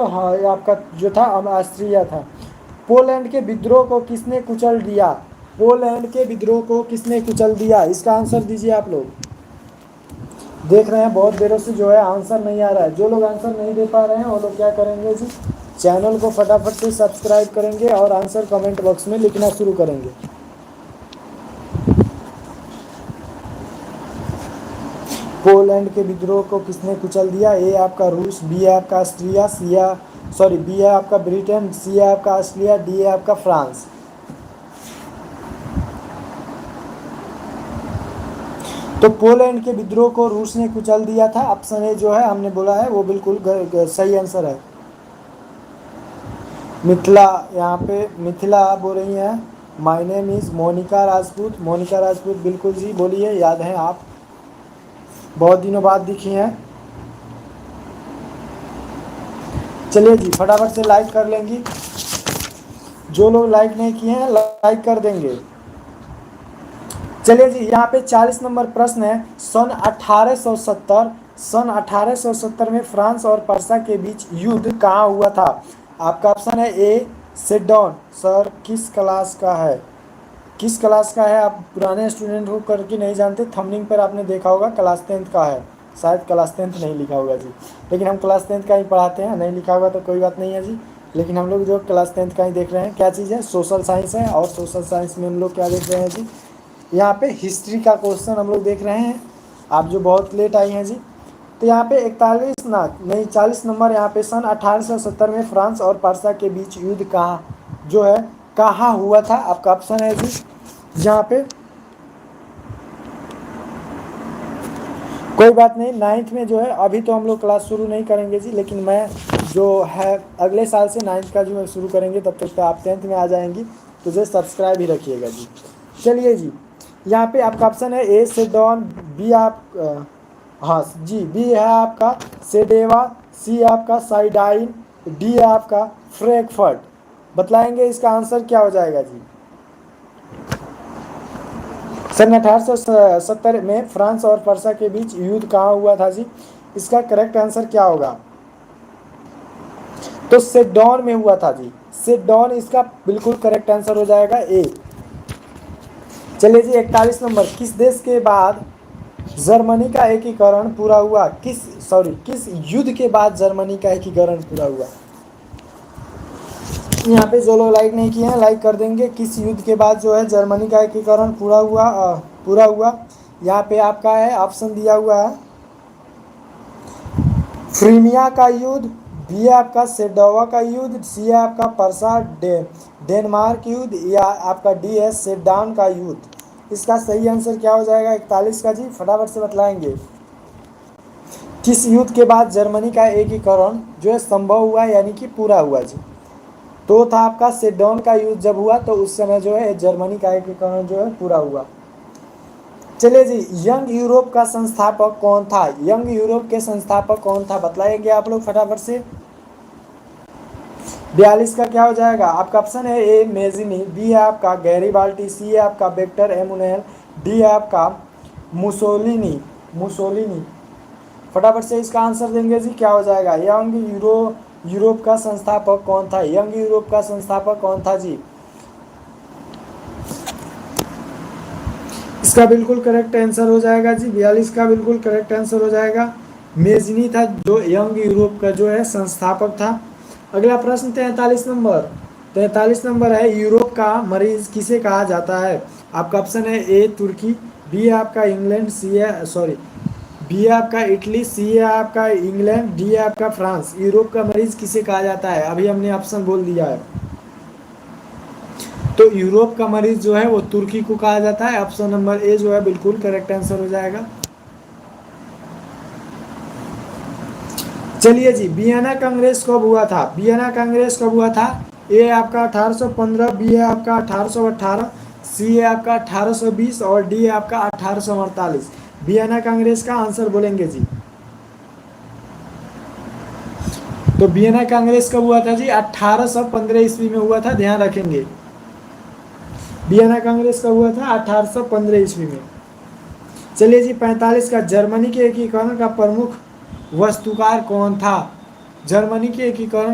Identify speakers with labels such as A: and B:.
A: हाँ, ये आपका जो था ऑस्ट्रिया था। पोलैंड के विद्रोह को किसने कुचल दिया? पोलैंड के विद्रोह को किसने कुचल दिया? इसका आंसर दीजिए आप लोग। देख रहे हैं बहुत देरों से जो है आंसर नहीं आ रहा है। जो लोग आंसर नहीं दे पा रहे हैं वो लोग क्या करेंगे जी, चैनल को फटाफट से सब्सक्राइब करेंगे और आंसर कमेंट बॉक्स में लिखना शुरू करेंगे। पोलैंड के विद्रोह को किसने कुचल दिया? ए आपका रूस, बी है आपका ऑस्ट्रिया, बी है आपका ब्रिटेन, सी है आपका ऑस्ट्रिया, डी है आपका फ्रांस। तो पोलैंड के विद्रोह को रूस ने कुचल दिया था। ऑप्शन ए जो है हमने बोला है वो बिल्कुल सही आंसर है। मिथिला, यहाँ पे मिथिला बोल रही हैं my name is Monika Rajput. Monika Rajput बिल्कुल जी, बोलिए, याद हैं आप, बहुत दिनों बाद दिखी हैं। चलिए जी फटाफट से लाइक कर लेंगी। जो लोग लाइक नहीं किए हैं लाइक कर देंगे। चलिए जी, यहाँ पे 40 नंबर प्रश्न है। सन 1870 में फ्रांस और पर्सा के बीच युद्ध कहाँ हुआ था? आपका ऑप्शन है ए सेडोन। सर किस क्लास का है? किस क्लास का है? आप पुराने स्टूडेंट हो करके नहीं जानते, थंबनेल पर आपने देखा होगा क्लास 10th का है। शायद क्लास 10th नहीं लिखा होगा जी, लेकिन हम क्लास 10th का ही पढ़ाते हैं। नहीं लिखा होगा तो कोई बात नहीं है जी, लेकिन हम लोग जो क्लास 10th का ही देख रहे हैं। क्या चीज़ है? सोशल साइंस है। और सोशल साइंस में हम लोग क्या देख रहे हैं जी, यहाँ पे हिस्ट्री का क्वेश्चन हम लोग देख रहे हैं। आप जो बहुत लेट आई हैं जी, तो यहाँ पे 40 नंबर यहाँ पे सन 1870 में फ्रांस और पर्सा के बीच युद्ध कहाँ जो है कहाँ हुआ था? आपका ऑप्शन है जी यहाँ पे। कोई बात नहीं, 9th में जो है, अभी तो हम लोग क्लास शुरू नहीं करेंगे जी, लेकिन मैं जो है अगले साल से 9th का जो है शुरू करेंगे, तब तक तो आप 10th में आ जाएंगी। तो जो सब्सक्राइब ही रखिएगा जी। चलिए जी, यहाँ पे आपका ऑप्शन है ए सेडोन, बी आप हाँ जी, बी है आपका सेडेवा, सी है आपका साइडाइन, डी है आपका फ्रैंकफर्ट। बतलाएंगे इसका आंसर क्या हो जाएगा जी? सन 1870 में फ्रांस और पर्सा के बीच युद्ध कहाँ हुआ था जी? इसका करेक्ट आंसर क्या होगा? तो सेडोन में हुआ था जी। सेडोन इसका बिल्कुल करेक्ट आंसर हो जाएगा ए। चलिए जी 41 नंबर, किस देश के बाद जर्मनी का एकीकरण पूरा हुआ? किस युद्ध के बाद जर्मनी का एकीकरण पूरा हुआ? यहाँ पे जो लोग लाइक नहीं किए हैं लाइक कर देंगे। किस युद्ध के बाद जो है जर्मनी का एकीकरण पूरा हुआ? यहाँ पे आपका है ऑप्शन दिया हुआ है क्रीमिया का युद्ध, बी है आपका सेडोवा का युद्ध, सी है आपका पर्सा डेनमार्क युद्ध, या आपका डी है सेडान का युद्ध। इसका सही आंसर क्या हो जाएगा 41 का जी? फटाफट से बतलाएंगे। किस युद्ध के बाद जर्मनी का एकीकरण जो है संभव हुआ, यानी कि पूरा हुआ जी? तो था आपका सेडोन का युद्ध जब हुआ, तो उस समय जो है जर्मनी का एकीकरण जो है पूरा हुआ। चलिए जी, यंग यूरोप का संस्थापक कौन था? यंग यूरोप के संस्थापक कौन था? बतलाएंगे आप लोग फटाफट से। 42 का क्या हो जाएगा? आपका ऑप्शन है ए मेजिनी, बी है आपका गैरीबाल्टी, सी है आपका विक्टर एमुनेल, डी है आपका मुसोलिनी। फटाफट से इसका आंसर देंगे जी, क्या हो जाएगा? यूरोप का संस्थापक कौन था? यंग यूरोप का संस्थापक कौन था जी? इसका बिल्कुल करेक्ट आंसर हो जाएगा जी, 42 का बिल्कुल करेक्ट आंसर हो जाएगा। मेजनी था जो यंग यूरोप का जो है संस्थापक था। अगला प्रश्न 43 नंबर है, यूरोप का मरीज किसे कहा जाता है? आपका ऑप्शन है ए तुर्की, बी है आपका इंग्लैंड, बी है आपका इटली, सी है आपका इंग्लैंड, डी है आपका फ्रांस। यूरोप का मरीज किसे कहा जाता है? अभी हमने ऑप्शन बोल दिया है। तो यूरोप का मरीज जो है वो तुर्की को कहा जाता है। ऑप्शन नंबर ए जो है बिल्कुल करेक्ट आंसर हो जाएगा। चलिए जी, वियना कांग्रेस कब हुआ था? वियना कांग्रेस कब हुआ था? ए आपका 1815, बी है आपका 1818, सी है आपका 1820 और डी है आपका 1848। वियना कांग्रेस का आंसर बोलेंगे जी। तो वियना कांग्रेस कब हुआ था जी? 1815 ईस्वी में हुआ था, ध्यान रखेंगे। वियना कांग्रेस कब हुआ था? 1815 ईस्वी में। चलिए जी 45 का, जर्मनी के एकीकरण का प्रमुख वास्तुकार कौन था? जर्मनी के एकीकरण